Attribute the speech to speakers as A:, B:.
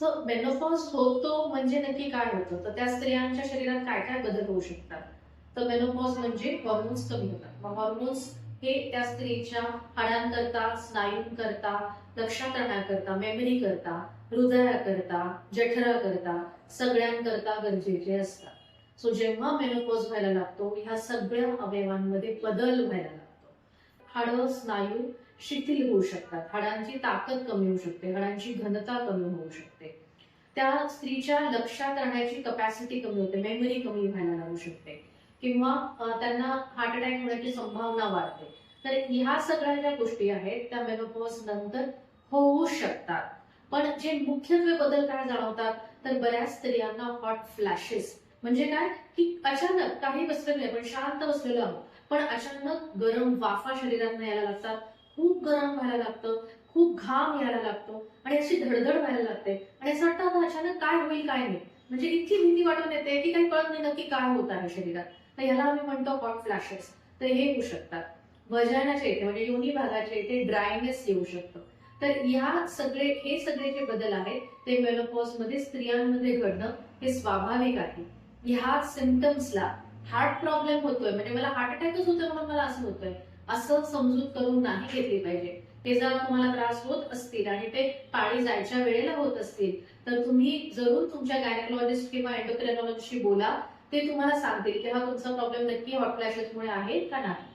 A: So menopause होतो म्हणजे नक्की काय होतं? तर त्या स्त्रियांच्या शरीरात काय काय बदल होऊ शकतात? तर मेनोपॉज म्हणजे हॉर्मोन्स कमी होतात. मग हॉर्मोन्स हे त्या स्त्रीच्या हाडांकरता, स्नायूंकरता, लक्षात राहण्याकरता, मेमरीकरता, हृदयाकरता, जठराकरता सगळ्यांकरता गरजेचे असतात. सो जेव्हा मेनोपॉज व्हायला लागतो, ह्या सगळ्या अवयवांमध्ये बदल व्हायला लागतो. हाडं, स्नायू शिथिल होऊ शकतात. हाडांची ताकद कमी होऊ शकते. हाडांची घनता कमी होऊ शकते. त्या स्त्रीच्या लक्षात राहण्याची कपॅसिटी कमी होते. मेमरी कमी व्हायला लागू शकते किंवा त्यांना हार्ट अटॅक होण्याची संभावना वाढते. तर ह्या सगळ्या ज्या गोष्टी आहेत त्या मेनोपॉज नंतर होऊ शकतात. पण जे मुख्यत्वे बदल काय जाणवतात तर बऱ्याच स्त्रियांना हॉट फ्लॅशेस म्हणजे काय की अचानक काही बसलेलं नाही पण शांत बसलेलो आहोत पण अचानक गरम वाफा शरीरात यायला लागतात. खूप गरम व्हायला लागतं, खूप घाम यायला लागतो आणि अशी धडधड व्हायला लागते आणि असं वाटतं आता अचानक काय होईल काय नाही. म्हणजे इतकी भीती वाटून येते की काही कळत नाही नक्की काय होत आहे शरीरात. तर याला आम्ही म्हणतो हॉट फ्लॅशेस. तर हे होऊ शकतात. वजानाच्या इथे म्हणजे योनी भागाच्या इथे ड्रायनेस येऊ शकतं. तर हे सगळे जे बदल आहेत ते मेनोपॉज मध्ये स्त्रियांमध्ये घडणं हे स्वाभाविक आहे. ह्या सिम्पटम्सला हार्ट प्रॉब्लेम होतोय म्हणजे मला हार्ट अटॅकच होतोय म्हणून मला असं होतंय असं समजूत करून नाही घेतली पाहिजे. ते जर तुम्हाला त्रास होत असतील आणि ते पाळी जायच्या वेळेला होत असतील तर तुम्ही जरूर तुमच्या गायनेकॉलॉजिस्ट किंवा एंडोक्राइनॉलॉजिस्टशी बोला. ते तुम्हाला सांगतील की हा तुमचा प्रॉब्लेम नक्की हॉट फ्लॅशेसमुळे आहे का नाही.